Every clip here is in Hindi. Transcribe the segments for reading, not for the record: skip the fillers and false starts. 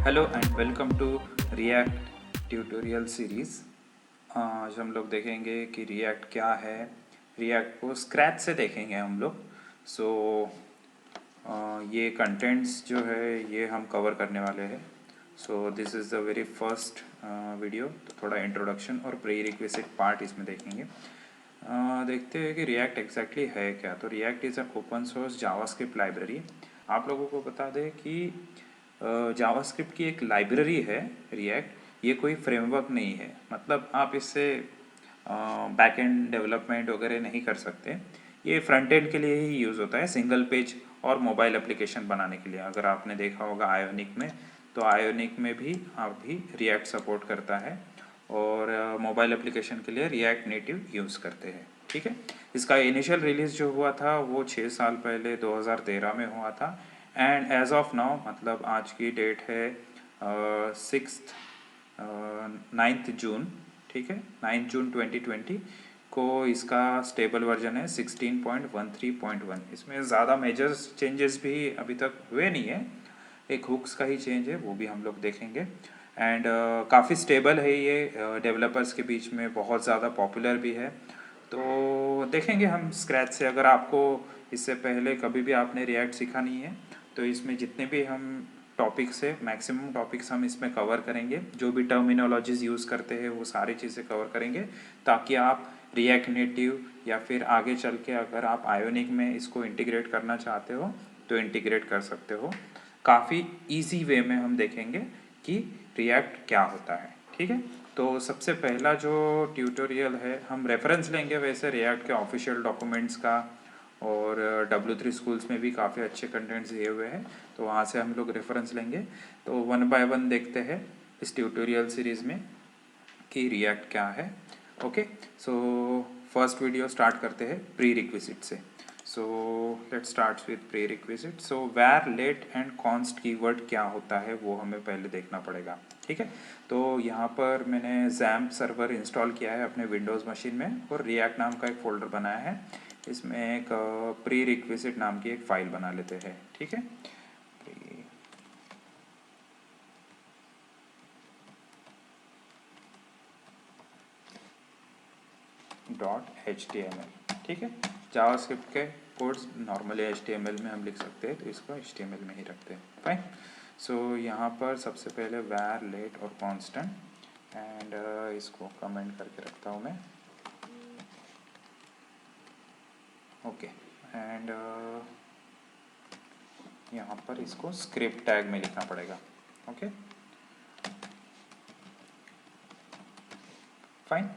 Hello and welcome to React tutorial series. आज हम लोग देखेंगे कि रिएक्ट क्या है। रिएक्ट को स्क्रैच से देखेंगे हम लोग। सो ये कंटेंट्स जो है ये हम कवर करने वाले हैं। So this is the very first video. तो थोड़ा इंट्रोडक्शन और प्री रिक्विजिट पार्ट इसमें देखेंगे। देखते हैं कि रिएक्ट एग्जैक्टली है क्या। तो react is a open source JavaScript library. आप लोगों को बता दें कि जावास्क्रिप्ट की एक लाइब्रेरी है रिएक्ट। ये कोई फ्रेमवर्क नहीं है, मतलब आप इससे बैक एंड डेवलपमेंट वगैरह नहीं कर सकते। ये फ्रंट एंड के लिए ही यूज़ होता है, सिंगल पेज और मोबाइल एप्लीकेशन बनाने के लिए। अगर आपने देखा होगा आयोनिक में, तो आयोनिक में भी आप भी रिएक्ट सपोर्ट करता है और मोबाइल एप्लीकेशन के लिए रिएक्ट नेटिव यूज़ करते हैं। ठीक है, इसका इनिशियल रिलीज़ जो हुआ था वो 6 साल पहले 2013 में हुआ था। एंड एज ऑफ नाउ, मतलब आज की डेट है 9 जून। ठीक है, 9 जून 2020 को इसका स्टेबल वर्जन है 16.13.1। इसमें ज़्यादा मेजर चेंजेस भी अभी तक हुए नहीं है, एक हुक्स का ही चेंज है, वो भी हम लोग देखेंगे। एंड काफ़ी स्टेबल है ये, डेवलपर्स के बीच में बहुत ज़्यादा पॉपुलर भी है। तो देखेंगे हम स्क्रैच से। अगर आपको इससे पहले कभी भी आपने रिएक्ट सीखा नहीं है, तो इसमें जितने भी हम टॉपिक्स है, मैक्सिमम टॉपिक्स हम इसमें कवर करेंगे। जो भी टर्मिनोलॉजीज यूज़ करते हैं वो सारी चीज़ें कवर करेंगे, ताकि आप रिएक्ट नेटिव या फिर आगे चल के अगर आप आयोनिक में इसको इंटीग्रेट करना चाहते हो तो इंटीग्रेट कर सकते हो। काफ़ी इजी वे में हम देखेंगे कि रिएक्ट क्या होता है। ठीक है, तो सबसे पहला जो ट्यूटोरियल है, हम रेफरेंस लेंगे वैसे रिएक्ट के ऑफिशियल डॉक्यूमेंट्स का, और W3 स्कूल्स में भी काफ़ी अच्छे कंटेंट्स दिए हुए हैं, तो वहाँ से हम लोग रेफरेंस लेंगे। तो वन बाय वन देखते हैं इस ट्यूटोरियल सीरीज़ में कि रिएक्ट क्या है। Okay, so first video start करते हैं प्री रिक्विजिट से। So let start with prerequisite. So where let and const keyword क्या होता है वो हमें पहले देखना पड़ेगा। ठीक है, तो यहाँ पर मैंने जैम्प सर्वर इंस्टॉल किया है अपने विंडोज़ मशीन में, और रिएक्ट नाम का एक फ़ोल्डर बनाया है। इसमें एक प्री रिक्विजिट नाम की एक फ़ाइल बना लेते हैं। ठीक है, .html। ठीक है, जावास्क्रिप्ट के कोड्स नॉर्मली HTML में हम लिख सकते हैं, तो इसको HTML में ही रखते हैं। फाइन। सो यहाँ पर सबसे पहले वैर लेट और कांस्टेंट, एंड इसको कमेंट करके रखता हूँ मैं। ओके, एंड यहाँ पर इसको स्क्रिप्ट टैग में लिखना पड़ेगा। Okay, fine.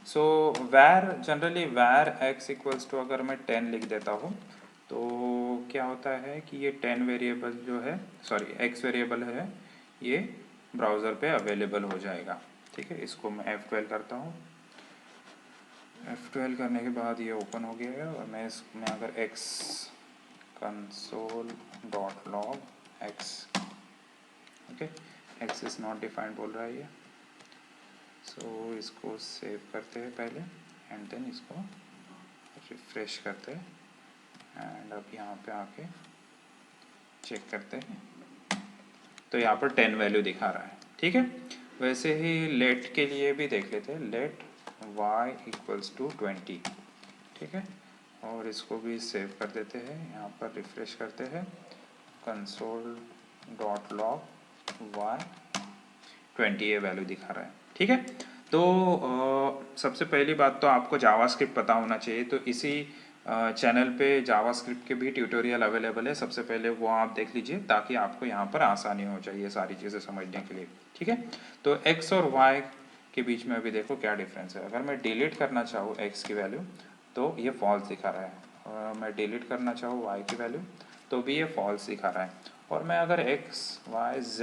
सो वैर, जनरली वैर x इक्वल्स टू, अगर मैं 10 लिख देता हूँ तो क्या होता है कि ये 10 वेरिएबल जो है, सॉरी x वेरिएबल है, ये ब्राउज़र पे अवेलेबल हो जाएगा। ठीक है, इसको मैं F12 करता हूँ। F12 करने के बाद ये ओपन हो गया है, और मैं इसमें अगर x console.log x, okay, x is not defined बोल रहा है ये। सो इसको सेव करते हैं पहले, एंड देन इसको रिफ्रेश करते हैं, एंड अब यहाँ पे आके चेक करते हैं, तो यहाँ पर 10 वैल्यू दिखा रहा है। ठीक है, वैसे ही लेट के लिए भी देख लेते हैं, लेट y इक्वल्स टू 20। ठीक है, और इसको भी सेव कर देते हैं, यहाँ पर रिफ्रेश करते हैं, console.log y 20 ये वैल्यू दिखा रहा है। ठीक है, तो सबसे पहली बात तो आपको जावास्क्रिप्ट पता होना चाहिए। तो इसी चैनल पे जावास्क्रिप्ट के भी ट्यूटोरियल अवेलेबल है, सबसे पहले वो आप देख लीजिए, ताकि आपको यहाँ पर आसानी हो जाए ये सारी चीज़ें समझने के लिए। ठीक है, तो x और y के बीच में अभी देखो क्या डिफरेंस है। अगर मैं डिलीट करना चाहूँ x की वैल्यू तो ये फॉल्स दिखा रहा है, और मैं डिलीट करना चाहूँ y की वैल्यू तो भी ये फॉल्स दिखा रहा है। और मैं अगर x y z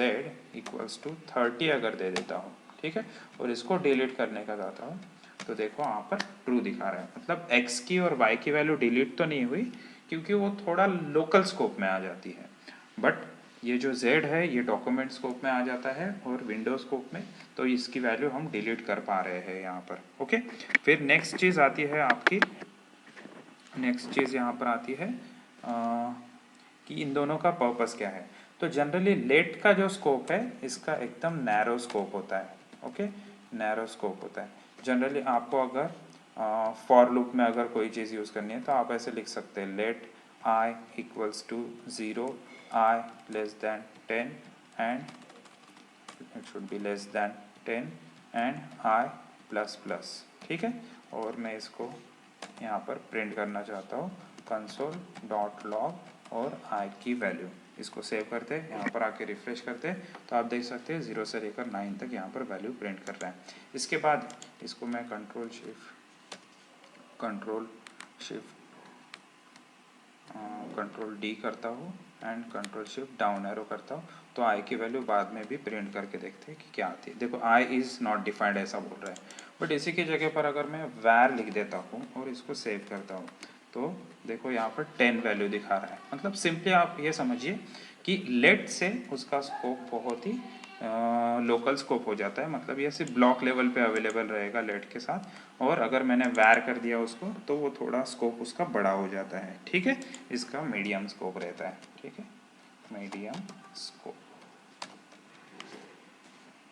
equals to 30 अगर दे देता हूँ, ठीक है, और इसको डिलीट करने का चाहता हूँ, तो देखो यहाँ पर ट्रू दिखा रहा है। मतलब x की और y की वैल्यू डिलीट तो नहीं हुई, क्योंकि वो थोड़ा लोकल स्कोप में आ जाती है, बट ये जो z है ये डॉक्यूमेंट स्कोप में आ जाता है और विंडो स्कोप में, तो इसकी वैल्यू हम डिलीट कर पा रहे हैं यहाँ पर। ओके, फिर नेक्स्ट चीज़ आती है आपकी, नेक्स्ट चीज़ यहाँ पर आती है कि इन दोनों का पर्पस क्या है। तो जनरली लेट का जो स्कोप है इसका एकदम नैरो स्कोप होता है, ओके, नैरो स्कोप होता है। जनरली आपको अगर फॉर लूप में अगर कोई चीज़ यूज़ करनी है तो आप ऐसे लिख सकते हैं, let i equals to 0, i less than 10 and it should be less than 10 and i plus plus, ठीक है। और मैं इसको यहाँ पर प्रिंट करना चाहता हूँ कंसोल डॉट लॉग और आई की वैल्यू। इसको सेव करते हैं, यहाँ पर आके रिफ्रेश करते हैं तो आप देख सकते हैं 0 से लेकर 9 तक यहाँ पर वैल्यू प्रिंट कर रहा है। इसके बाद इसको मैं कंट्रोल डी करता हूँ and control shift down arrow करता हूँ तो आई की वैल्यू बाद में भी प्रिंट करके देखते हैं कि क्या आती है। देखो आई इज़ नॉट डिफाइंड ऐसा बोल रहा है, बट इसी की जगह पर अगर मैं वैर लिख देता हूँ और इसको सेव करता हूँ तो देखो यहाँ पर 10 वैल्यू दिखा रहा है। मतलब सिंपली आप ये समझिए कि लेट से उसका स्कोप बहुत ही लोकल स्कोप हो जाता है, मतलब ये सिर्फ ब्लॉक लेवल पे अवेलेबल रहेगा लेट के साथ। और अगर मैंने वैर कर दिया उसको तो वो थोड़ा स्कोप उसका बड़ा हो जाता है, ठीक है। इसका मीडियम स्कोप रहता है, ठीक है, मीडियम स्कोप,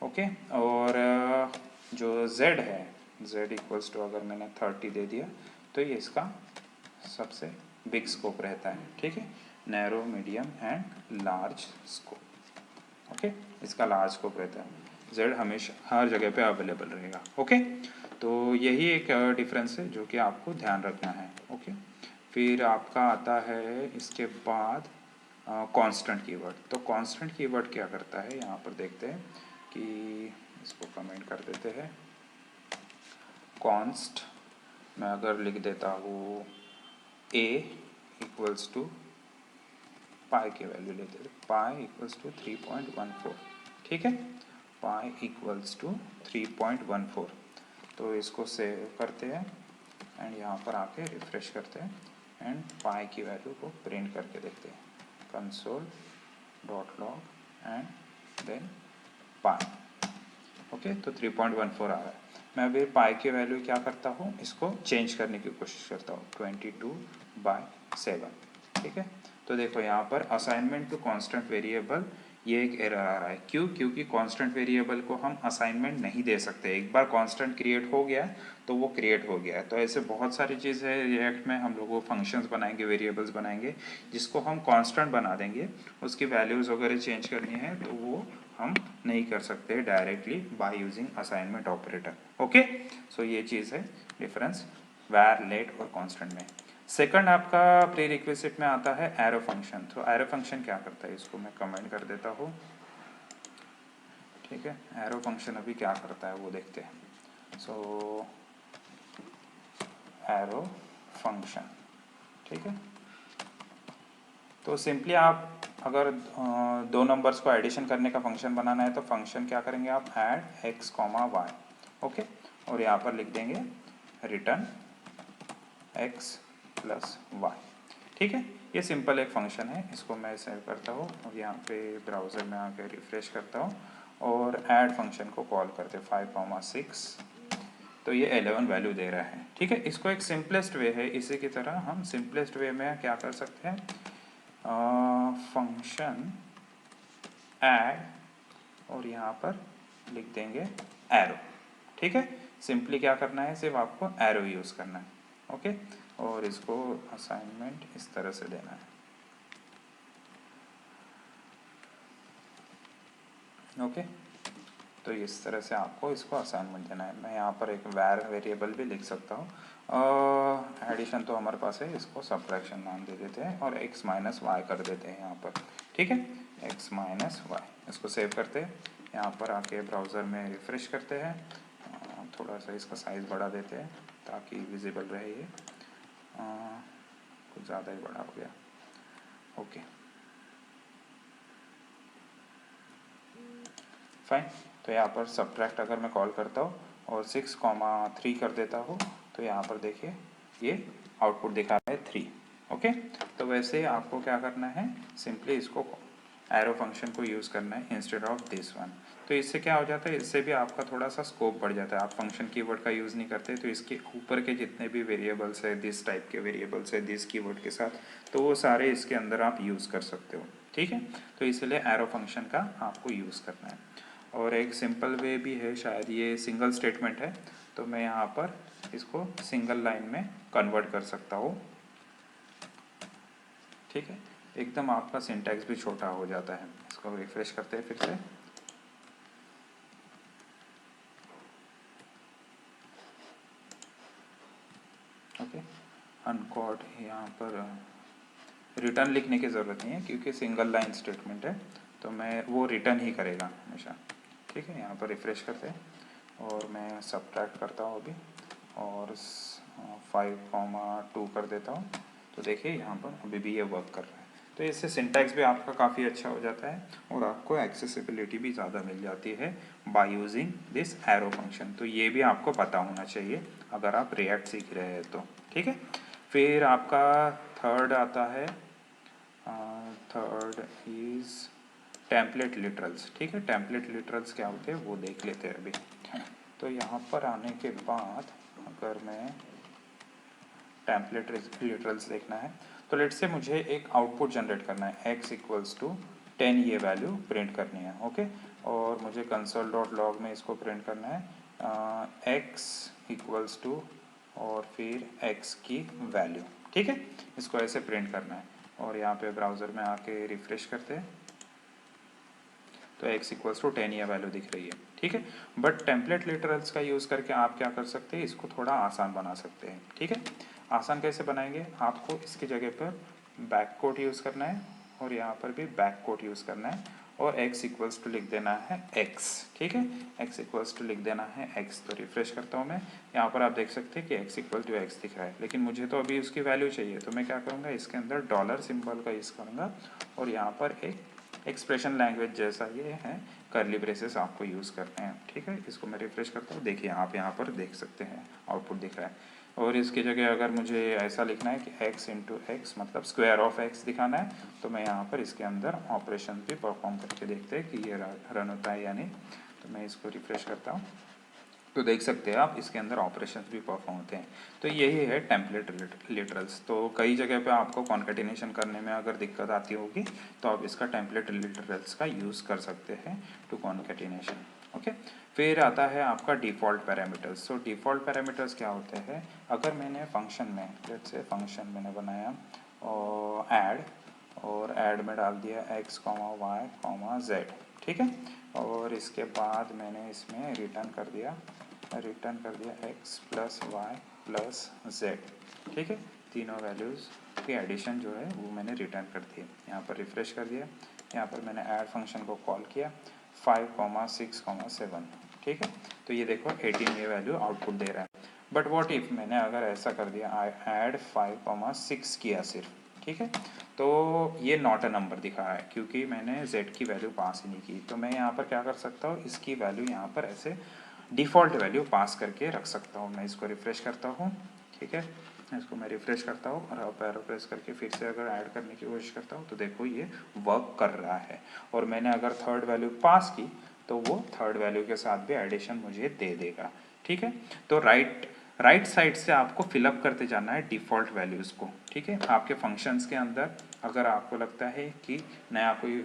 ओके। और जो z है, z इक्वल्स टू अगर मैंने 30 दे दिया तो ये इसका सबसे बिग स्कोप रहता है, ठीक है, narrow medium and large scope, okay. इसका लार्ज स्कोप रहता है, z हमेशा हर जगह पे अवेलेबल रहेगा, ओके। तो यही एक डिफरेंस है जो कि आपको ध्यान रखना है, ओके। फिर आपका आता है इसके बाद कांस्टेंट कीवर्ड। तो कांस्टेंट कीवर्ड क्या करता है यहाँ पर देखते हैं कि इसको कमेंट कर देते हैं। कॉन्स्ट मैं अगर लिख देता हूँ a इक्वल्स टू पाई की वैल्यू लेते हैं, पाई इक्वल्स टू 3.14, ठीक है, पाई इक्वल्स टू 3.14। तो इसको सेव करते हैं एंड यहाँ पर आके रिफ्रेश करते हैं एंड पाई की वैल्यू को प्रिंट करके देखते हैं, console dot log and then pi, okay. तो 3.14 आ रहा है। मैं अभी पाई की वैल्यू क्या करता हूँ, इसको चेंज करने की कोशिश करता हूँ, 22/7, ठीक है। तो देखो यहाँ पर असाइनमेंट टू कांस्टेंट वेरिएबल, ये एक एरर आ रहा है। क्यों? क्योंकि कांस्टेंट वेरिएबल को हम असाइनमेंट नहीं दे सकते। एक बार कांस्टेंट क्रिएट हो गया तो वो क्रिएट हो गया है। तो ऐसे बहुत सारी चीज़ है रिएक्ट में, हम लोग वो फंक्शंस बनाएंगे, वेरिएबल्स बनाएंगे जिसको हम कांस्टेंट बना देंगे, उसकी वैल्यूज़ वगैरह चेंज करनी है तो वो हम नहीं कर सकते directly by using assignment operator, okay. So ये चीज़ है डिफरेंस वैर, लेट और कांस्टेंट में। सेकंड आपका प्री रिक्विजिट में आता है एरो फंक्शन। तो एरो फंक्शन क्या करता है, इसको मैं कमेंट कर देता हूँ, ठीक है। एरो फंक्शन अभी क्या करता है वो देखते हैं। सो एरो फंक्शन, ठीक है। तो सिंपली आप अगर दो नंबर्स को एडिशन करने का फंक्शन बनाना है तो फंक्शन क्या करेंगे आप, add x comma y, okay. और यहाँ पर लिख देंगे रिटर्न एक्स प्लस वाई, ठीक है। ये सिंपल एक फंक्शन है, इसको मैं सेव करता हूँ और यहाँ पे ब्राउज़र में आकर रिफ्रेश करता हूँ और ऐड फंक्शन को कॉल करते 5,6, तो ये 11 वैल्यू दे रहा है, ठीक है। इसको एक सिंपलेस्ट वे है, इसी की तरह हम सिंपलेस्ट वे में क्या कर सकते हैं, फंक्शन ऐड और यहाँ पर लिख देंगे एरो, ठीक है। सिंपली क्या करना है, सिर्फ आपको एरो यूज़ करना है, ओके। और इसको असाइनमेंट इस तरह से देना है, ओके। तो इस तरह से आपको इसको असाइनमेंट देना है। मैं यहाँ पर एक वैर वेरिएबल भी लिख सकता हूँ, एडिशन तो हमारे पास है, इसको सब्ट्रैक्शन नाम दे देते हैं और x माइनस वाई कर देते हैं यहाँ पर, ठीक है, x माइनस वाई। इसको सेव करते हैं, यहाँ पर आके ब्राउज़र में रिफ्रेश करते हैं, थोड़ा सा इसका साइज़ बढ़ा देते हैं ताकि विजिबल रहे ये, कुछ ज़्यादा ही बड़ा हो गया, ओके फाइन। तो यहाँ पर सब्ट्रैक्ट अगर मैं कॉल करता हूँ और 6,3 कर देता हूँ तो यहाँ पर देखिए ये आउटपुट दिखा रहा है 3, ओके। तो वैसे आपको क्या करना है, सिंपली इसको एरो फंक्शन को यूज़ करना है इंस्टेड ऑफ दिस वन। तो इससे क्या हो जाता है, इससे भी आपका थोड़ा सा स्कोप बढ़ जाता है। आप फंक्शन कीवर्ड का यूज़ नहीं करते तो इसके ऊपर के जितने भी वेरिएबल्स है, दिस टाइप के वेरिएबल्स है दिस कीवर्ड के साथ, तो वो सारे इसके अंदर आप यूज़ कर सकते हो। ठीक है, तो इसलिए एरो फंक्शन का आपको यूज़ करना है। और एक सिंपल वे भी है, शायद ये सिंगल स्टेटमेंट है तो मैं यहाँ पर इसको सिंगल लाइन में कन्वर्ट कर सकता हूँ। ठीक है, एकदम आपका सिंटैक्स भी छोटा हो जाता है। इसको रिफ्रेश करते हैं फिर से। ओके, अनकोड, यहाँ पर रिटर्न लिखने की ज़रूरत नहीं है क्योंकि सिंगल लाइन स्टेटमेंट है तो मैं वो रिटर्न ही करेगा हमेशा। ठीक है, यहाँ पर रिफ्रेश करते हैं और मैं सब्ट्रैक्ट करता हूँ अभी और 5,2 कर देता हूँ। तो देखिए यहाँ पर अभी भी ये वर्क कर रहा है। तो इससे सिंटैक्स भी आपका काफ़ी अच्छा हो जाता है और आपको एक्सेसिबिलिटी भी ज़्यादा मिल जाती है by using this arrow function. तो ये भी आपको पता होना चाहिए अगर आप रिएक्ट सीख रहे हैं तो। ठीक है, फिर आपका थर्ड आता है, थर्ड इज़ टेम्पलेट लिटरल्स। ठीक है, टेम्पलेट लिटरल्स क्या होते हैं वो देख लेते हैं अभी। तो यहाँ पर आने के बाद अगर मैं टेम्पलेट लिटरल्स देखना है तो लेट से मुझे एक आउटपुट जनरेट करना है, x इक्वल्स टू 10 ये वैल्यू प्रिंट करनी है। ओके, और मुझे कंसोल डॉट लॉग में इसको प्रिंट करना है x इक्वल्स टू और फिर x की वैल्यू। ठीक है, इसको ऐसे प्रिंट करना है और यहाँ पे ब्राउज़र में आके रिफ्रेश करते हैं तो x इक्वल्स टू 10 ये वैल्यू दिख रही है। ठीक है, बट टेम्पलेट लिटरल्स का यूज़ करके आप क्या कर सकते हैं, इसको थोड़ा आसान बना सकते हैं। ठीक है, आसान कैसे बनाएंगे, आपको इसकी जगह पर बैक कोट यूज़ करना है और यहाँ पर भी बैक कोट यूज़ करना है और x इक्वल्स टू लिख देना है x। ठीक है, x इक्वल्स टू लिख देना है x। तो रिफ्रेश करता हूँ मैं, यहाँ पर आप देख सकते हैं कि x इक्वल टू x दिख रहा है, लेकिन मुझे तो अभी उसकी वैल्यू चाहिए। तो मैं क्या करूँगा, इसके अंदर डॉलर सिंबल का यूज़ करूँगा और यहाँ पर एक एक्सप्रेशन लैंग्वेज जैसा ये है, करली ब्रेसेस आपको यूज़ करते हैं। ठीक है, इसको मैं रिफ्रेश करता हूँ, देखिए आप यहाँ पर देख सकते हैं आउटपुट दिख रहा है। और इसकी जगह अगर मुझे ऐसा लिखना है कि x इंटू एक्स मतलब स्क्वायर ऑफ x दिखाना है तो मैं यहाँ पर इसके अंदर ऑपरेशन भी परफॉर्म करके देखते हैं कि ये रन होता है या नहीं। तो मैं इसको रिफ्रेश करता हूँ तो देख सकते हैं आप इसके अंदर ऑपरेशंस भी परफॉर्म होते हैं। तो यही है टेम्पलेट लिटरल्स। तो कई जगह पे आपको कॉन्केटिनेशन करने में अगर दिक्कत आती होगी तो आप इसका टेम्पलेट लिटरल्स का यूज़ कर सकते हैं टू कॉन्केटिनेशन। ओके, फिर आता है आपका डिफ़ॉल्ट पैरामीटर्स। सो डिफ़ॉल्ट पैरामीटर्स क्या होते हैं, अगर मैंने फंक्शन में, लेट्स से फंक्शन मैंने बनाया और ऐड में डाल दिया x, y, z। ठीक है, और इसके बाद मैंने इसमें रिटर्न कर दिया x plus y plus z. ठीक है, तीनों वैल्यूज़ की एडिशन जो है वो मैंने रिटर्न कर दी। यहाँ पर रिफ्रेश कर दिया, यहाँ पर मैंने ऐड फंक्शन को कॉल किया 5, 6, 7। ठीक है, तो ये देखो 18 ये वैल्यू आउटपुट दे रहा है। बट व्हाट इफ़ मैंने अगर ऐसा कर दिया, आई ऐड 5, 6 किया सिर्फ। ठीक है, तो ये नॉट अ नंबर दिखा है क्योंकि मैंने z की वैल्यू पास ही नहीं की। तो मैं यहाँ पर क्या कर सकता हूँ, इसकी वैल्यू यहाँ पर ऐसे डिफ़ॉल्ट वैल्यू पास करके रख सकता हूँ। मैं इसको रिफ़्रेश करता हूँ। ठीक है, इसको मैं रिफ़्रेश करता हूँ और अब एरो प्रेस करके फिर से अगर ऐड करने की कोशिश करता हूँ तो देखो ये वर्क कर रहा है। और मैंने अगर थर्ड वैल्यू पास की तो वो थर्ड वैल्यू के साथ भी एडिशन मुझे दे देगा। ठीक है, तो राइट साइड से आपको फिलअप करते जाना है डिफ़ॉल्ट वैल्यूज़ को। ठीक है, आपके फंक्शंस के अंदर अगर आपको लगता है कि नया कोई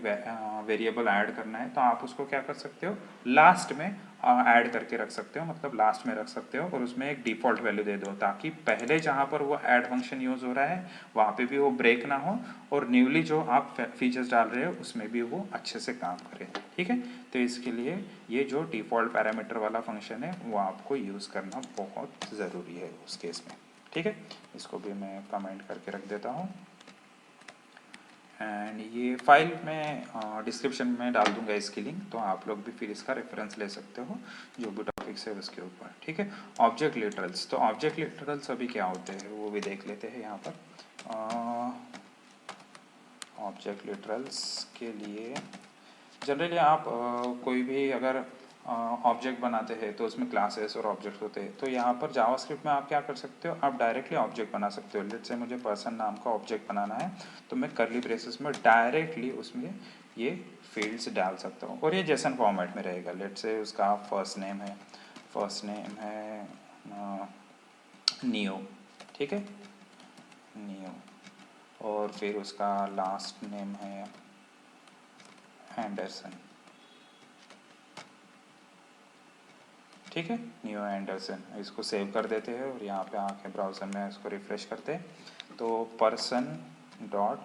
वेरिएबल ऐड करना है तो आप उसको क्या कर सकते हो, लास्ट में ऐड करके रख सकते हो, मतलब लास्ट में रख सकते हो और उसमें एक डिफ़ॉल्ट वैल्यू दे दो ताकि पहले जहाँ पर वो ऐड फंक्शन यूज़ हो रहा है वहाँ पे भी वो ब्रेक ना हो और न्यूली जो आप फीचर्स डाल रहे हो उसमें भी वो अच्छे से काम करे। ठीक है, तो इसके लिए ये जो डिफ़ॉल्ट पैरामीटर वाला फंक्शन है वो आपको यूज़ करना बहुत ज़रूरी है उस केस में। ठीक है, इसको भी मैं कमेंट करके रख देता हूँ एंड ये फाइल में डिस्क्रिप्शन में डाल दूंगा इसकी लिंक, तो आप लोग भी फिर इसका रेफरेंस ले सकते हो जो भी टॉपिक्स है उसके ऊपर। ठीक है, ऑब्जेक्ट लिटरल्स। तो ऑब्जेक्ट लिटरल्स अभी क्या होते हैं वो भी देख लेते हैं यहाँ पर। ऑब्जेक्ट लिटरल्स के लिए जनरली आप कोई भी अगर ऑब्जेक्ट बनाते हैं तो उसमें क्लासेस और ऑब्जेक्ट्स होते हैं। तो यहाँ पर जावास्क्रिप्ट में आप क्या कर सकते हो, आप डायरेक्टली ऑब्जेक्ट बना सकते हो। लेट्स से मुझे पर्सन नाम का ऑब्जेक्ट बनाना है तो मैं करली ब्रेसेस में डायरेक्टली उसमें ये फील्ड्स डाल सकता हूँ और ये जेसन फॉर्मेट में रहेगा। लेट से उसका फर्स्ट नेम है नियो, ठीक है, नियो, और फिर उसका लास्ट नेम है एंडरसन, ठीक है, नियो एंडरसन। इसको सेव कर देते हैं और यहाँ पे आके ब्राउज़र में इसको रिफ़्रेश करते हैं तो पर्सन डॉट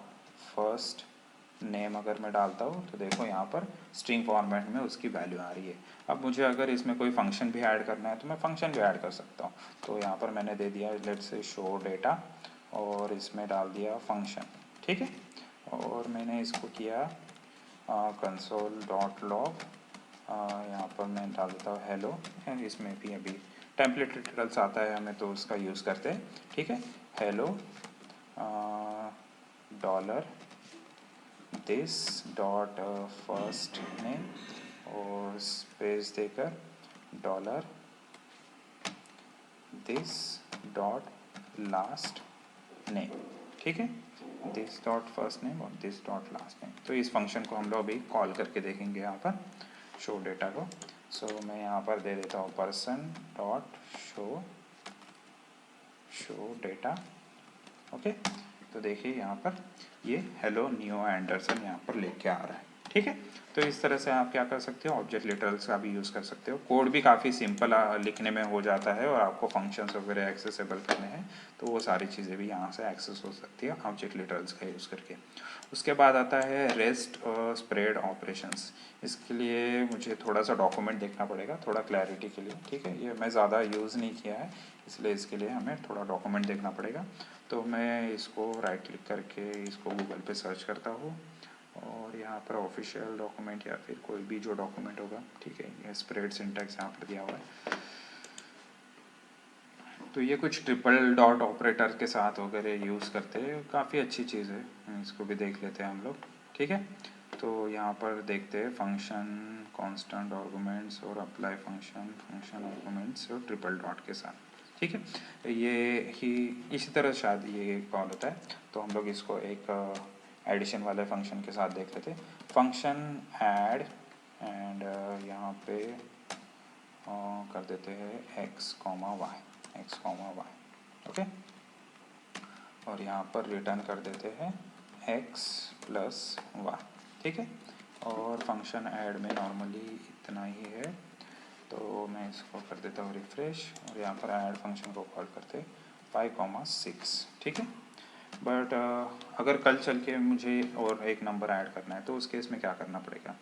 फर्स्ट नेम अगर मैं डालता हूँ तो देखो यहाँ पर स्ट्रिंग फॉर्मेट में उसकी वैल्यू आ रही है। अब मुझे अगर इसमें कोई फंक्शन भी ऐड करना है तो मैं फंक्शन भी ऐड कर सकता हूँ। तो यहाँ पर मैंने दे दिया लेट्स से शो डेटा और इसमें डाल दिया फंक्शन, ठीक है, और मैंने इसको किया कंसोल डॉट लॉग, यहाँ पर मैं डाल देता हूँ हेलो, इसमें भी अभी टेम्पलेट ट्यूटोरियल्स आता है हमें तो उसका यूज़ करते हैं, ठीक है, hello dollar this dot first name और स्पेस देकर dollar this dot last name, ठीक है, दिस डॉट फर्स्ट नेम और दिस डॉट लास्ट नेम। तो इस फंक्शन को हम लोग अभी कॉल करके देखेंगे यहाँ पर शो डेटा को। सो मैं यहाँ पर दे देता हूँ person dot show data, okay. तो देखिए यहाँ पर ये हेलो नियो एंडरसन यहाँ पर लेके आ रहा है, ठीक है। तो इस तरह से आप क्या कर सकते हो, ऑब्जेक्ट लिटरल्स का भी यूज़ कर सकते हो। कोड भी काफ़ी सिंपल लिखने में हो जाता है और आपको फंक्शंस वगैरह एक्सेसिबल करने हैं तो वो सारी चीज़ें भी यहाँ से एक्सेस हो सकती है ऑब्जेक्ट लिटरल्स का यूज़ करके। उसके बाद आता है रेस्ट और स्प्रेड ऑपरेशंस। इसके लिए मुझे थोड़ा सा डॉक्यूमेंट देखना पड़ेगा थोड़ा क्लैरिटी के लिए, ठीक है। ये मैं ज़्यादा यूज़ नहीं किया है इसलिए इसके लिए हमें थोड़ा डॉक्यूमेंट देखना पड़ेगा। तो मैं इसको राइट क्लिक करके इसको गूगल पे सर्च करता हूँ और यहाँ पर ऑफिशियल डॉक्यूमेंट या फिर कोई भी जो डॉक्यूमेंट होगा, ठीक है, ये स्प्रेड सिंटैक्स यहाँ पर दिया हुआ है। तो ये कुछ ट्रिपल डॉट ऑपरेटर के साथ वगैरह यूज़ करते हैं, काफ़ी अच्छी चीज़ है, इसको भी देख लेते हैं हम लोग, ठीक है। तो यहाँ पर देखते हैं फंक्शन कांस्टेंट आर्गुमेंट्स और अप्लाई फंक्शन आर्गुमेंट्स और ट्रिपल डॉट के साथ, ठीक है। ये ही इसी तरह शायद ये कॉल होता है। तो हम लोग इसको एक एडिशन वाले फंक्शन के साथ देख लेते हैं। फंक्शन ऐड एंड यहाँ पे कर देते हैं एक्स कॉमा वाई, ओके, और यहाँ पर रिटर्न कर देते हैं एक्स प्लस वाई, ठीक है। और फंक्शन ऐड में नॉर्मली इतना ही है तो मैं इसको कर देता हूँ रिफ्रेश और यहाँ पर ऐड फंक्शन को कॉल करते 5,6, ठीक है। बट अगर कल चल के मुझे और एक नंबर ऐड करना है तो उस केस में क्या करना पड़ेगा,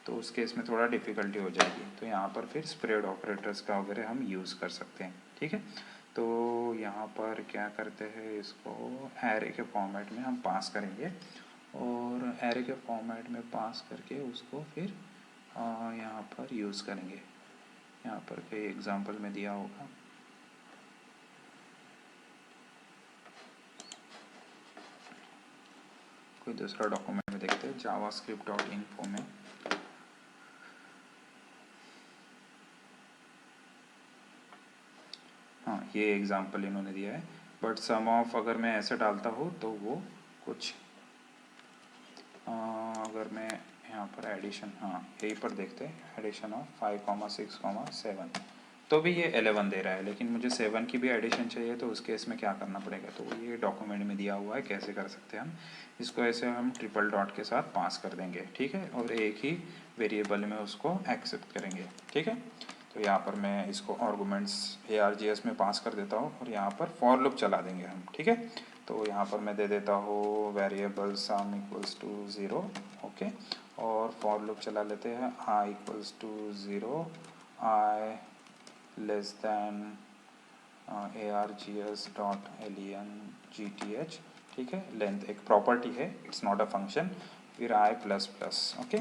तो उस केस में थोड़ा डिफ़िकल्टी हो जाएगी। तो यहाँ पर फिर स्प्रेड ऑपरेटर्स का वगैरह हम यूज़ कर सकते हैं, ठीक है। तो यहाँ पर क्या करते हैं, इसको एरे के फॉर्मेट में हम पास करेंगे और एरे के फॉर्मेट में पास करके उसको फिर यहाँ पर यूज़ करेंगे। यहाँ पर कई एग्जांपल में दिया होगा, कोई दूसरा डॉक्यूमेंट में देखते हैं javascript.info में। हाँ, ये एग्जांपल इन्होंने दिया है, बट सम ऑफ अगर मैं ऐसे डालता हूँ तो वो कुछ अगर मैं यहाँ पर एडिशन, हाँ यहीं पर देखते हैं एडिशन ऑफ 5,6,7 तो भी ये 11 दे रहा है, लेकिन मुझे 7 की भी एडिशन चाहिए तो उस केस में क्या करना पड़ेगा, तो ये डॉक्यूमेंट में दिया हुआ है कैसे कर सकते हैं हम इसको। ऐसे हम ट्रिपल डॉट के साथ पास कर देंगे, ठीक है, और एक ही वेरिएबल में उसको एक्सेप्ट करेंगे, ठीक है। तो यहाँ पर मैं इसको आर्गुमेंट्स ARGS में पास कर देता हूँ और यहाँ पर फॉर लूप चला देंगे हम, ठीक है। तो यहाँ पर मैं दे देता हूँ variable sum equals to 0, okay, और फॉर लूप चला लेते हैं i equals to 0, i less than ARGS dot LENGTH, ठीक है। लेंथ एक प्रॉपर्टी है, इट्स नॉट अ फंक्शन, फिर i प्लस प्लस, ओके,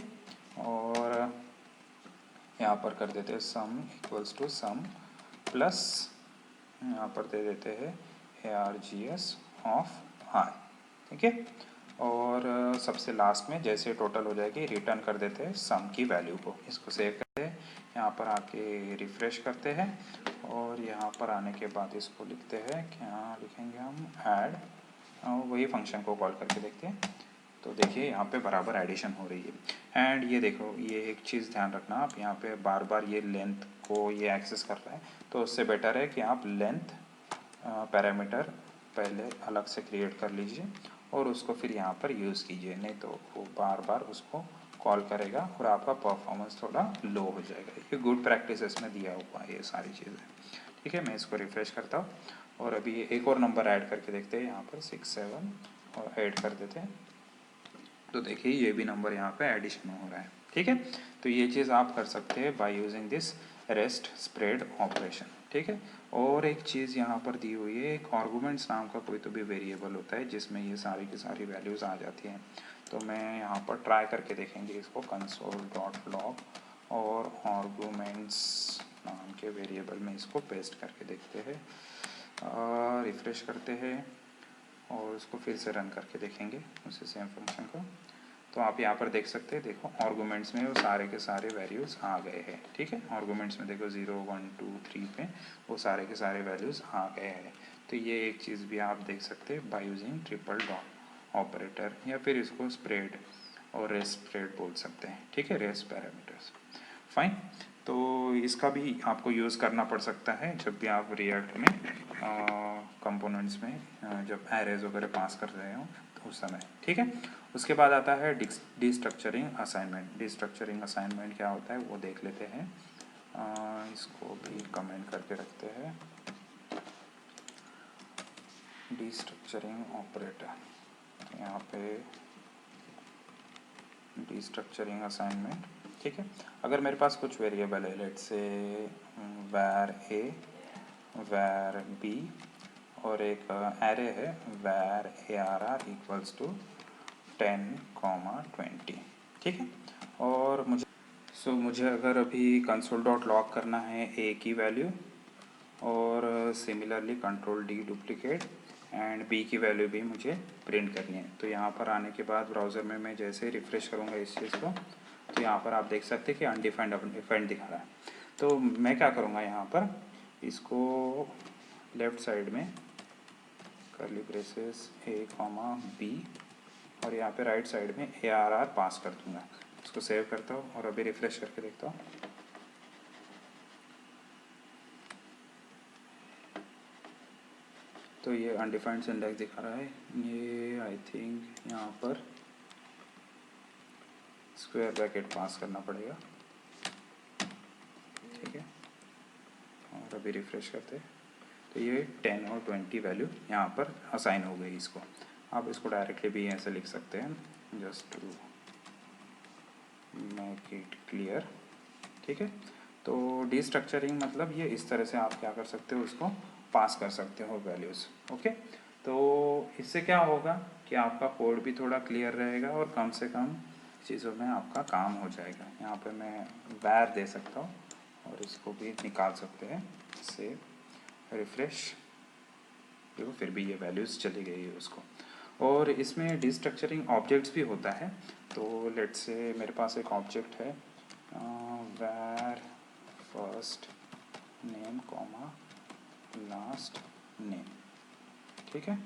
और यहाँ पर कर देते हैं sum equals to sum plus यहाँ पर दे देते हैं ARGS ऑफ i, ठीक है। और सबसे लास्ट में जैसे टोटल हो जाएगी रिटर्न कर देते हैं सम की वैल्यू को। इसको सेव करते हैं, यहाँ पर आके रिफ़्रेश करते हैं और यहाँ पर आने के बाद इसको लिखते हैं, क्या लिखेंगे हम, ऐड, वही फंक्शन को कॉल करके देखते हैं तो देखिए यहाँ पे बराबर एडिशन हो रही है। एंड ये देखो, ये एक चीज़ ध्यान रखना, आप यहाँ पे बार बार ये लेंथ को ये एक्सेस कर रहा है, तो उससे बेटर है कि आप लेंथ पैरामीटर पहले अलग से क्रिएट कर लीजिए और उसको फिर यहाँ पर यूज़ कीजिए, नहीं तो वो बार बार उसको कॉल करेगा और आपका परफॉर्मेंस थोड़ा लो हो जाएगा। ये गुड प्रैक्टिस इसमें दिया हुआ है ये सारी चीज़ें। ठीक है, मैं इसको रिफ़्रेश करता हूँ और अभी एक और नंबर ऐड करके देखते हैं, यहाँ पर 6 7 और ऐड कर देते हैं। तो देखिए ये भी नंबर यहाँ पे एडिशन हो रहा है। ठीक है, तो ये चीज़ आप कर सकते हैं by using this rest spread operation. ठीक है, और एक चीज़ यहाँ पर दी हुई है, एक आर्गुमेंट्स नाम का कोई तो भी वेरिएबल होता है जिसमें ये सारी की सारी वैल्यूज़ आ जाती हैं। तो मैं यहाँ पर ट्राई करके देखेंगे इसको, console.log और आर्गुमेंट्स नाम के वेरिएबल में इसको पेस्ट करके देखते हैं, रिफ्रेश करते हैं और उसको फिर से रन करके देखेंगे उसी सेम फंक्शन को। तो आप यहाँ पर देख सकते हैं, देखो आर्गुमेंट्स में वो सारे के सारे वैल्यूज़ आ गए हैं। ठीक है, आर्गुमेंट्स में देखो 0 1 2 3 पे वो सारे के सारे वैल्यूज़ आ गए हैं। तो ये एक चीज़ भी आप देख सकते हैं by using triple dot operator, या फिर इसको स्प्रेड और रेस्ट स्प्रेड बोल सकते हैं। ठीक है, रेस्ट पैरामीटर्स। फाइन, तो इसका भी आपको यूज़ करना पड़ सकता है जब भी आप रिएक्ट में कंपोनेंट्स में जब एरेज वगैरह पास कर रहे हो तो उस समय। ठीक है, उसके बाद आता है डिस्ट्रक्चरिंग असाइनमेंट। डिस्ट्रक्चरिंग असाइनमेंट क्या होता है वो देख लेते हैं, इसको भी कमेंट करके रखते हैं। डिस्ट्रक्चरिंग ऑपरेटर, यहाँ पे डिस्ट्रक्चरिंग असाइनमेंट। ठीक है, अगर मेरे पास कुछ वेरिएबल है, let's say var a var b और एक एरे है var arr इक्वल्स टू 10,20। ठीक है, और मुझे अगर अभी कंसोल डॉट लॉग करना है a की वैल्यू और similarly control D duplicate and b की वैल्यू भी मुझे प्रिंट करनी है। तो यहाँ पर आने के बाद ब्राउज़र में मैं जैसे रिफ़्रेश करूँगा इस चीज़ को, तो यहाँ पर आप देख सकते हैं कि अनडिफाइंड दिखा रहा है। तो मैं क्या करूँगा, यहाँ पर इसको लेफ़्ट साइड में कर्ली ब्रेसेस a b और यहाँ पे राइट साइड में arr पास कर दूँगा। इसको सेव करता हूँ और अभी रिफ़्रेश करके देखता हूँ। तो ये अनडिफाइंड सिंटैक्स दिखा रहा है, ये आई थिंक यहाँ पर स्क्वायर ब्रैकेट पास करना पड़ेगा। ठीक है, और अभी रिफ़्रेश करते हैं तो ये 10 और 20 वैल्यू यहाँ पर असाइन हो गई इसको। आप इसको डायरेक्टली भी ऐसे लिख सकते हैं, just to make it clear. ठीक है, तो डिस्ट्रक्चरिंग मतलब ये इस तरह से आप क्या कर सकते हो, उसको पास कर सकते हो वैल्यूज़। ओके, तो इससे क्या होगा कि आपका कोड भी थोड़ा क्लियर रहेगा और कम से कम चीज़ों में आपका काम हो जाएगा। यहाँ पे मैं var दे सकता हूँ और इसको भी निकाल सकते हैं, से रिफ़्रेश, देखो फिर भी ये वैल्यूज़ चली गई है उसको। और इसमें डिस्ट्रक्चरिंग ऑब्जेक्ट्स भी होता है। तो लेट्स से मेरे पास एक ऑब्जेक्ट है var first name comma last name. ठीक है,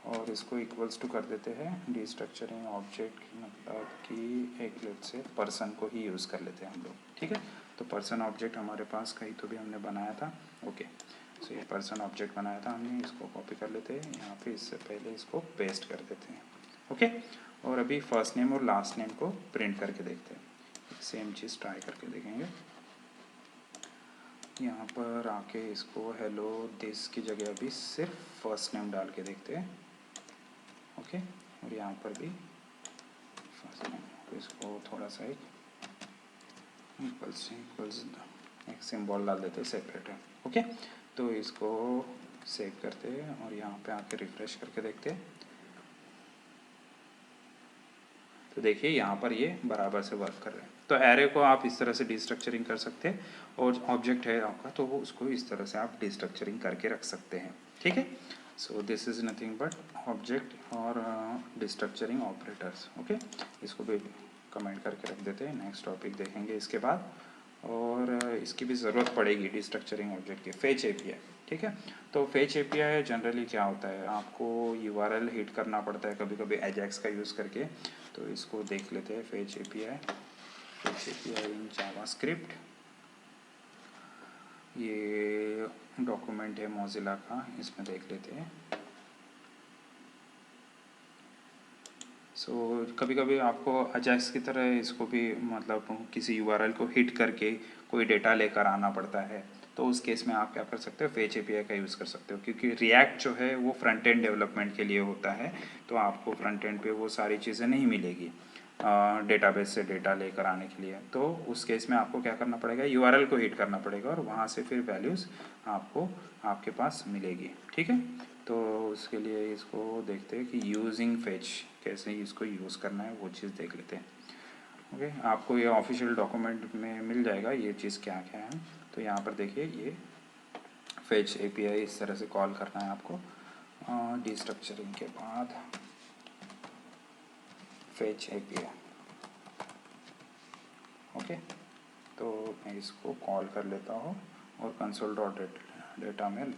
और इसको इक्वल्स टू कर देते हैं डिस्ट्रक्चरिंग ऑब्जेक्ट, मतलब कि एक लेट्स से पर्सन को ही यूज़ कर लेते हैं हम लोग। ठीक है, तो पर्सन ऑब्जेक्ट हमारे पास कहीं तो भी हमने बनाया था। ओके, सो ये पर्सन ऑब्जेक्ट बनाया था हमने, इसको कॉपी कर लेते हैं यहाँ पे, इससे पहले इसको पेस्ट कर देते हैं। ओके, और अभी फर्स्ट नेम और लास्ट नेम को प्रिंट करके देखते हैं, सेम चीज़ ट्राई करके देखेंगे। यहाँ पर आके इसको हेलो दिस की जगह भी सिर्फ फर्स्ट नेम डाल के देखते हैं। ओके, और यहाँ पर भी फर्स्ट नेम, तो इसको थोड़ा सा एक इक्वल्स एक सिंबल डाल देते हैं सेपरेट है। ओके, तो इसको सेव करते हैं और यहाँ पे आके रिफ़्रेश करके देखते हैं। तो देखिए यहाँ पर ये बराबर से वर्क कर रहे हैं। तो एरे को आप इस तरह से डिस्ट्रक्चरिंग कर सकते हैं, और ऑब्जेक्ट है आपका तो वो उसको इस तरह से आप डिस्ट्रक्चरिंग करके रख सकते हैं। ठीक है, so this is nothing but object और डिस्ट्रक्चरिंग ऑपरेटर्स। ओके, इसको भी कमेंट करके रख देते हैं, नेक्स्ट टॉपिक देखेंगे इसके बाद। और इसकी भी ज़रूरत पड़ेगी डिस्ट्रक्चरिंग ऑब्जेक्ट की फेच एपीआई। ठीक है। तो फेच एपीआई जनरली क्या होता है, आपको यूआरएल हिट करना पड़ता है कभी कभी एजेक्स का यूज़ करके। तो इसको देख लेते हैं, फेच एपीआई इन जावास्क्रिप्ट। ये डॉक्यूमेंट है मोजिला का, इसमें देख लेते हैं। कभी कभी आपको अजैक्स की तरह इसको भी मतलब किसी यूआरएल को हिट करके कोई डेटा लेकर आना पड़ता है। तो उस केस में आप क्या कर सकते हो, फेच एपीआई का यूज़ कर सकते हो, क्योंकि रिएक्ट जो है वो फ्रंट एंड डेवलपमेंट के लिए होता है। तो आपको फ्रंट एंड पे वो सारी चीज़ें नहीं मिलेगी डेटाबेस से डेटा लेकर आने के लिए। तो उस केस में आपको क्या करना पड़ेगा, यूआरएल को हिट करना पड़ेगा और वहाँ से फिर वैल्यूज़ आपको आपके पास मिलेगी। ठीक है। तो उसके लिए इसको देखते हैं कि यूजिंग फेच कैसे इसको यूज़ करना है, वो चीज़ देख लेते हैं। ओके, आपको ये ऑफिशियल डॉक्यूमेंट में मिल जाएगा ये चीज़ क्या क्या है। तो यहाँ पर देखिए, ये फेच एपीआई इस तरह से कॉल करना है आपको। डिस्ट्रक्चरिंग के बाद फेच एपीआई। ओके, तो मैं इसको कॉल कर लेता हूँ और कंसोल डॉट डेटा में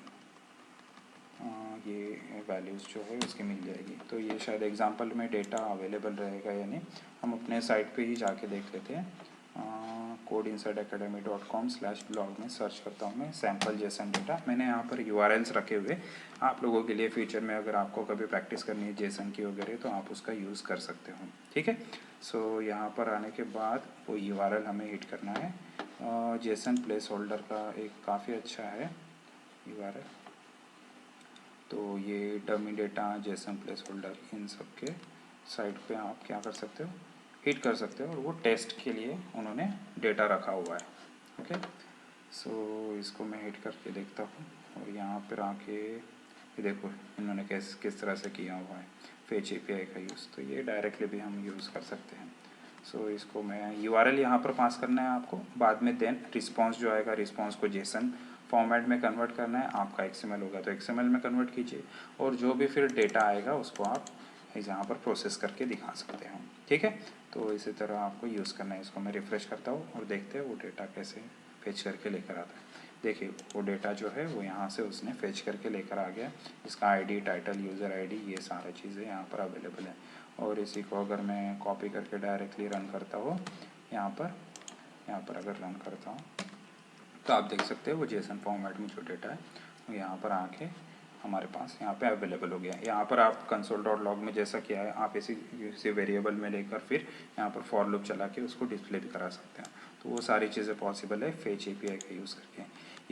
ये वैल्यूज़ जो है उसकी मिल जाएगी। तो ये शायद एग्जांपल में डेटा अवेलेबल रहेगा या नहीं, हम अपने साइट पे ही जाके देख लेते हैं। codeinsideacademy.com/blog में सर्च करता हूँ मैं सैम्पल जेसन डेटा। मैंने यहाँ पर यूआरएल्स रखे हुए आप लोगों के लिए फ्यूचर में, अगर आपको कभी प्रैक्टिस करनी है जेसन की वगैरह तो आप उसका यूज़ कर सकते हो। ठीक है। यहाँ पर आने के बाद वो यूआरएल हमें हिट करना है। जेसन प्लेस होल्डर का एक काफ़ी अच्छा है यूआरएल। तो ये dummy data, JSON place holder, इन सब के साइट पे आप क्या कर सकते हो, हिट कर सकते हो। और वो टेस्ट के लिए उन्होंने डेटा रखा हुआ है। ओके, इसको मैं हिट करके देखता हूँ और यहाँ पर आके ये देखो इन्होंने किस तरह से किया हुआ है फेच एपीआई का यूज़। तो ये डायरेक्टली भी हम यूज़ कर सकते हैं। इसको मैं यूआरएल यहाँ पर पास करना है आपको, बाद में देन रिस्पॉन्स जो आएगा, रिस्पॉन्स को जेसन फॉर्मेट में कन्वर्ट करना है। आपका XML होगा तो XML में कन्वर्ट कीजिए, और जो भी फिर डेटा आएगा उसको आप यहाँ पर प्रोसेस करके दिखा सकते हैं। ठीक है। तो इसी तरह आपको यूज़ करना है। इसको मैं रिफ़्रेश करता हूँ और देखते हैं वो डेटा कैसे फेच करके लेकर आता है। देखिए वो डेटा जो है वो यहाँ से उसने फेच करके लेकर आ गया। इसका आईडी, टाइटल, यूज़र आईडी, ये सारी चीज़ें यहाँ पर अवेलेबल है। और इसी को अगर मैं कॉपी करके डायरेक्टली रन करता हूँ यहाँ पर अगर रन करता हूँ तो आप देख सकते हो वो जेसन फॉर्मेट में जो डेटा है वो यहाँ पर आके हमारे पास यहाँ पे अवेलेबल हो गया है। यहाँ पर आप console.log में जैसा किया है आप इसी वेरिएबल में लेकर फिर यहाँ पर फॉर लूप चला के उसको डिस्प्ले भी करा सकते हैं। तो वो सारी चीज़ें पॉसिबल है फेच एपीआई का यूज़ करके।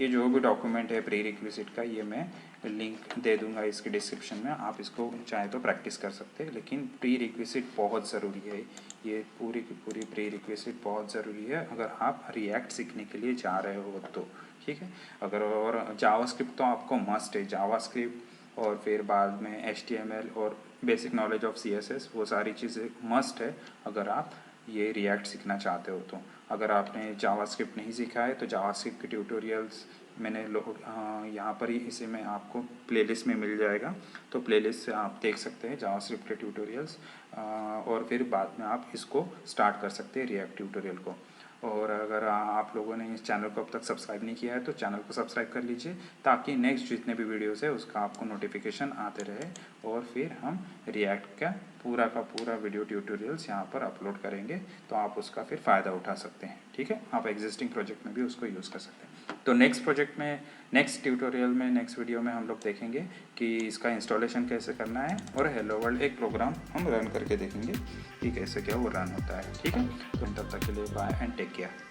ये जो भी डॉक्यूमेंट है प्री रिक्विजिट का, ये मैं लिंक दे दूंगा इसके डिस्क्रिप्शन में, आप इसको चाहे तो प्रैक्टिस कर सकते हैं। लेकिन प्री रिक्विजिट बहुत ज़रूरी है, ये पूरी की पूरी प्री रिक्विजिट बहुत ज़रूरी है अगर आप रिएक्ट सीखने के लिए जा रहे हो तो। ठीक है। अगर और जावास्क्रिप्ट तो आपको मस्ट है, जावास्क्रिप्ट और फिर बाद में HTML और बेसिक नॉलेज ऑफ CSS, वो सारी चीज़ें मस्ट है अगर आप ये रिएक्ट सीखना चाहते हो तो। अगर आपने जावास्क्रिप्ट नहीं सीखा है तो जावास्क्रिप्ट के ट्यूटोरियल्स मैंने यहाँ पर ही इसे मैं आपको प्लेलिस्ट में मिल जाएगा, तो प्लेलिस्ट से आप देख सकते हैं जावास्क्रिप्ट के ट्यूटोरियल्स, और फिर बाद में आप इसको स्टार्ट कर सकते हैं रिएक्ट ट्यूटोरियल को। और अगर आप लोगों ने इस चैनल को अब तक सब्सक्राइब नहीं किया है तो चैनल को सब्सक्राइब कर लीजिए, ताकि नेक्स्ट जितने भी वीडियोस है उसका आपको नोटिफिकेशन आते रहे। और फिर हम रिएक्ट का पूरा वीडियो ट्यूटोरियल्स यहाँ पर अपलोड करेंगे, तो आप उसका फिर फ़ायदा उठा सकते हैं। ठीक है। आप एग्जिस्टिंग प्रोजेक्ट में भी उसको यूज़ कर सकते हैं। तो नेक्स्ट प्रोजेक्ट में, नेक्स्ट ट्यूटोरियल में, नेक्स्ट वीडियो में हम लोग देखेंगे कि इसका इंस्टॉलेशन कैसे करना है, और हेलो वर्ल्ड एक प्रोग्राम हम रन करके देखेंगे कि कैसे क्या वो रन होता है। ठीक है। तो तब तक के लिए बाय एंड टेक केयर।